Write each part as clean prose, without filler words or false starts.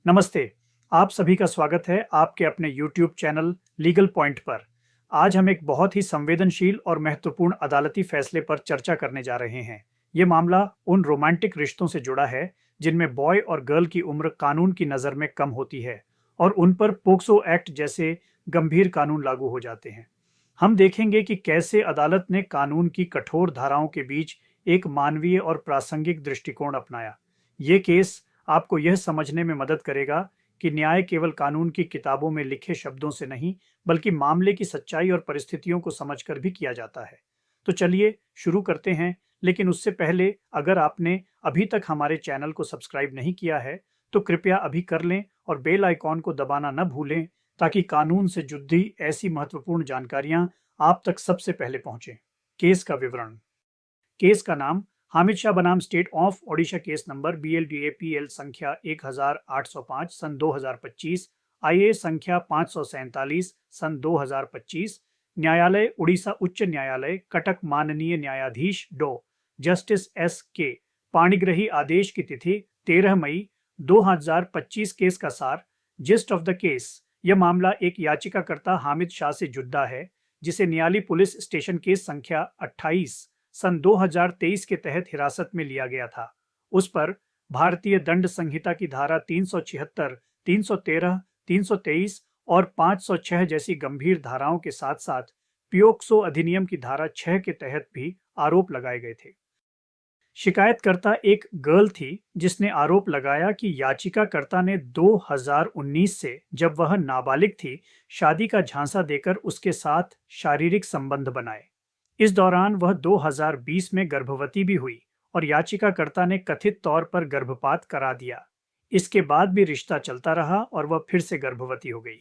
नमस्ते। आप सभी का स्वागत है आपके अपने YouTube चैनल लीगल पॉइंट पर। आज हम एक बहुत ही संवेदनशील और महत्वपूर्ण अदालती फैसले पर चर्चा करने जा रहे हैं। ये मामला उन रोमांटिक रिश्तों से जुड़ा है जिनमें बॉय और गर्ल की उम्र कानून की नज़र में कम होती है और उन पर पोक्सो एक्ट जैसे गंभीर कानून लागू हो जाते हैं। हम देखेंगे कि कैसे अदालत ने कानून की कठोर धाराओं के बीच एक मानवीय और प्रासंगिक दृष्टिकोण अपनाया। ये केस आपको यह समझने में मदद करेगा कि न्याय केवल कानून की किताबों में लिखे शब्दों से नहीं, बल्कि मामले की सच्चाई और परिस्थितियों को समझकर भी किया जाता है। तो चलिए शुरू करते हैं, लेकिन उससे पहले अगर आपने अभी तक हमारे चैनल को सब्सक्राइब नहीं किया है, तो कृपया अभी कर लें और बेल आइकॉन को दबाना न भूलें ताकि कानून से जुड़ी ऐसी महत्वपूर्ण जानकारियां आप तक सबसे पहले पहुंचें। केस का विवरण। केस का नाम हामिद शाह बनाम state of Odisha case number BLDAPL संख्या 1805 सन 2025, IA संख्या 547 सन 2025, न्यायालय उड़ीसा उच्च न्यायालय कटक, माननीय न्यायाधीश डॉ जस्टिस SK पाणिग्रही। आदेश की तिथि 13 मई 2025। केस का सार। Gist of the case. यह मामला एक याचिकाकर्ता हामिद शाह से जुड़ा है जिसे न्यायालय पुलिस स्टेशन केस संख्या 28 सन 2023 के तहत हिरासत में लिया गया था। उस पर भारतीय दंड संहिता की धारा 376, 313, 323 और 506 जैसी गंभीर धाराओं के साथ साथ पियोक्सो अधिनियम की धारा 6 के तहत भी आरोप लगाए गए थे। शिकायतकर्ता एक गर्ल थी जिसने आरोप लगाया कि याचिकाकर्ता ने 2019 से, जब वह नाबालिग थी, शादी का झांसा देकर उसके साथ शारीरिक संबंध बनाए। इस दौरान वह 2020 में गर्भवती भी हुई और याचिकाकर्ता ने कथित तौर पर गर्भपात करा दिया। इसके बाद भी रिश्ता चलता रहा और वह फिर से गर्भवती हो गई।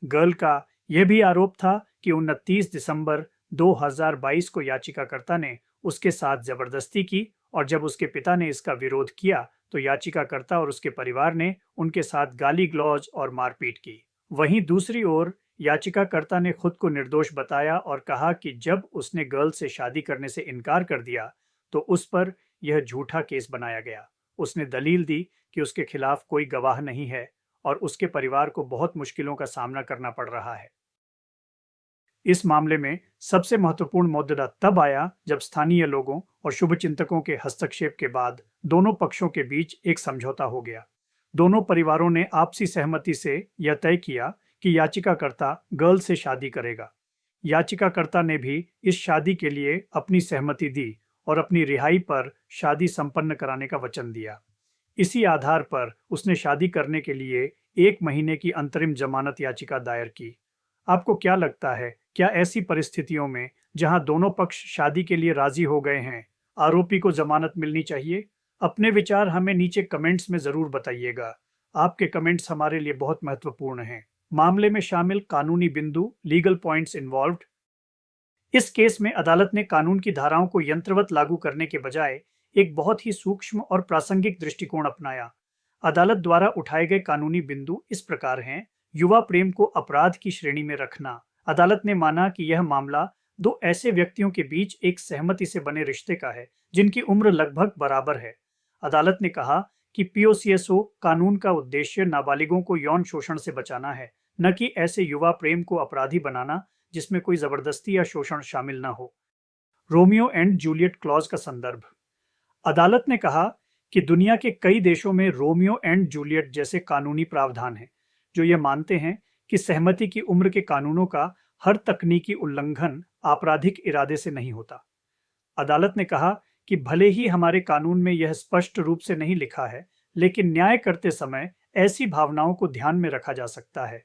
गर्ल का यह भी आरोप था कि 29 दिसंबर 2022 को याचिकाकर्ता ने उसके साथ जबरदस्ती की और जब उसके पिता ने इसका विरोध किया तो याचिकाकर्ता और उसके परिवार ने उनके साथ गाली गलौज और मारपीट की। वहीं दूसरी ओर याचिकाकर्ता ने खुद को निर्दोष बताया और कहा कि जब उसने गर्ल से शादी करने से इनकार कर दिया तो उस पर यह झूठा केस बनाया गया। उसने दलील दी कि उसके खिलाफ कोई गवाह नहीं है और उसके परिवार को बहुत मुश्किलों का सामना करना पड़ रहा है। इस मामले में सबसे महत्वपूर्ण मुद्दा तब आया जब स्थानीय लोगों और शुभचिंतकों के हस्तक्षेप के बाद दोनों पक्षों के बीच एक समझौता हो गया। दोनों परिवारों ने आपसी सहमति से यह तय किया कि याचिकाकर्ता गर्ल से शादी करेगा। याचिकाकर्ता ने भी इस शादी के लिए अपनी सहमति दी और अपनी रिहाई पर शादी संपन्न कराने का वचन दिया। इसी आधार पर उसने शादी करने के लिए 1 महीने की अंतरिम जमानत याचिका दायर की। आपको क्या लगता है, क्या ऐसी परिस्थितियों में जहां दोनों पक्ष शादी के लिए राजी हो गए हैं, आरोपी को जमानत मिलनी चाहिए? अपने विचार हमें नीचे कमेंट्स में जरूर बताइएगा। आपके कमेंट्स हमारे लिए बहुत महत्वपूर्ण हैं। मामले में शामिल कानूनी बिंदु, लीगल पॉइंट्स इन्वॉल्व्ड। इस केस में अदालत ने कानून की धाराओं को यंत्रवत लागू करने के बजाय एक बहुत ही सूक्ष्म और प्रासंगिक दृष्टिकोण अपनाया। अदालत द्वारा उठाए गए कानूनी बिंदु इस प्रकार हैं। युवा प्रेम को अपराध की श्रेणी में रखना। अदालत ने माना कि यह मामला दो ऐसे व्यक्तियों के बीच एक सहमति से बने रिश्ते का है जिनकी उम्र लगभग बराबर है। अदालत ने कहा कि POCSO कानून का उद्देश्य नाबालिगों को यौन शोषण से बचाना है, न कि ऐसे युवा प्रेम को अपराधी बनाना जिसमें कोई जबरदस्ती या शोषण शामिल न हो। रोमियो एंड जूलियट क्लॉज का संदर्भ। अदालत ने कहा कि दुनिया के कई देशों में रोमियो एंड जूलियट जैसे कानूनी प्रावधान हैं जो ये मानते हैं कि सहमति की उम्र के कानूनों का हर तकनीकी उल्लंघन आपराधिक इरादे से नहीं होता। अदालत ने कहा कि भले ही हमारे कानून में यह स्पष्ट रूप से नहीं लिखा है, लेकिन न्याय करते समय ऐसी भावनाओं को ध्यान में रखा जा सकता है।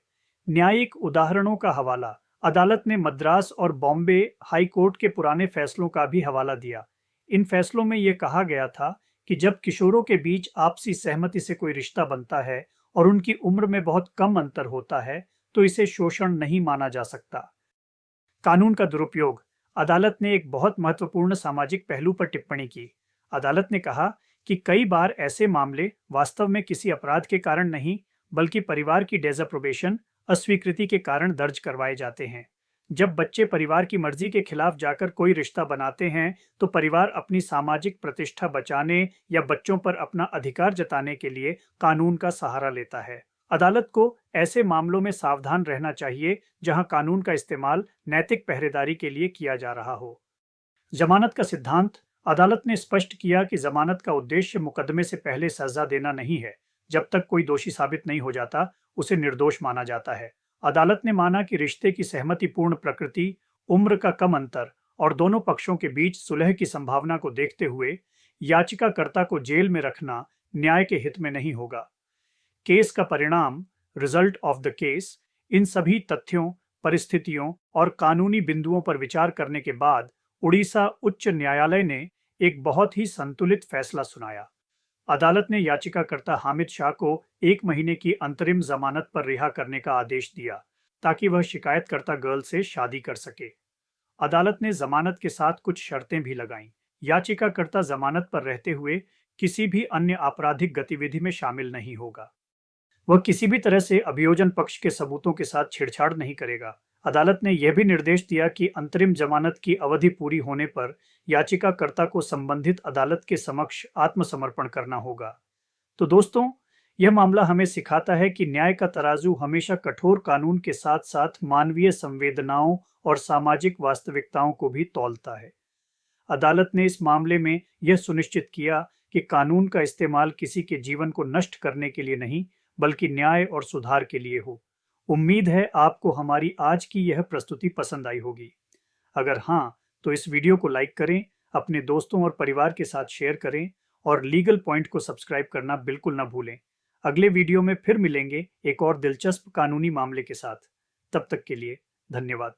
न्यायिक उदाहरणों का हवाला। अदालत ने मद्रास और बॉम्बे हाई कोर्ट के पुराने फैसलों का भी हवाला दिया। इन फैसलों में यह कहा गया था कि जब किशोरों के बीच आपसी सहमति से कोई रिश्ता बनता है और उनकी उम्र में बहुत कम अंतर होता है तो इसे शोषण नहीं माना जा सकता। कानून का दुरुपयोग। अदालत ने एक बहुत महत्वपूर्ण सामाजिक पहलू पर टिप्पणी की। अदालत ने कहा कि कई बार ऐसे मामले वास्तव में किसी अपराध के कारण नहीं, बल्कि परिवार की डिसअप्रोबेशन, अस्वीकृति के कारण दर्ज करवाए जाते हैं। जब बच्चे परिवार की मर्जी के खिलाफ जाकर कोई रिश्ता बनाते हैं, तो परिवार अपनी सामाजिक प्रतिष्ठा बचाने या बच्चों पर अपना अधिकार जताने के लिए कानून का सहारा लेता है। अदालत को ऐसे मामलों में सावधान रहना चाहिए जहां कानून का इस्तेमाल नैतिक पहरेदारी के लिए किया जा रहा हो। जमानत का सिद्धांत। अदालत ने स्पष्ट किया कि जमानत का उद्देश्य मुकदमे से पहले सजा देना नहीं है। जब तक कोई दोषी साबित नहीं हो जाता, उसे निर्दोष माना जाता है। अदालत ने माना कि रिश्ते की सहमतिपूर्ण प्रकृति, उम्र का कम अंतर और दोनों पक्षों के बीच सुलह की संभावना को देखते हुए याचिकाकर्ता को जेल में रखना न्याय के हित में नहीं होगा। केस का परिणाम, रिजल्ट ऑफ द केस। इन सभी तथ्यों, परिस्थितियों और कानूनी बिंदुओं पर विचार करने के बाद उड़ीसा उच्च न्यायालय ने एक बहुत ही संतुलित फैसला सुनाया। अदालत ने याचिकाकर्ता हामिद शाह को 1 महीने की अंतरिम जमानत पर रिहा करने का आदेश दिया, ताकि वह शिकायतकर्ता गर्ल से शादी कर सके। अदालत ने जमानत के साथ कुछ शर्तें भी लगाईं। याचिकाकर्ता जमानत पर रहते हुए किसी भी अन्य आपराधिक गतिविधि में शामिल नहीं होगा। वह किसी भी तरह से अभियोजन पक्ष के सबूतों के साथ छेड़छाड़ नहीं करेगा। अदालत ने यह भी निर्देश दिया कि अंतरिम जमानत की अवधि पूरी होने पर याचिकाकर्ता को संबंधित अदालत के समक्ष आत्मसमर्पण करना होगा। तो दोस्तों, यह मामला हमें सिखाता है कि न्याय का तराजू हमेशा कठोर कानून के साथ साथ मानवीय संवेदनाओं और सामाजिक वास्तविकताओं को भी तौलता है। अदालत ने इस मामले में यह सुनिश्चित किया कि कानून का इस्तेमाल किसी के जीवन को नष्ट करने के लिए नहीं, बल्कि न्याय और सुधार के लिए हो। उम्मीद है आपको हमारी आज की यह प्रस्तुति पसंद आई होगी। अगर हाँ, तो इस वीडियो को लाइक करें, अपने दोस्तों और परिवार के साथ शेयर करें और लीगल पॉइंट को सब्सक्राइब करना बिल्कुल न भूलें। अगले वीडियो में फिर मिलेंगे एक और दिलचस्प कानूनी मामले के साथ। तब तक के लिए धन्यवाद।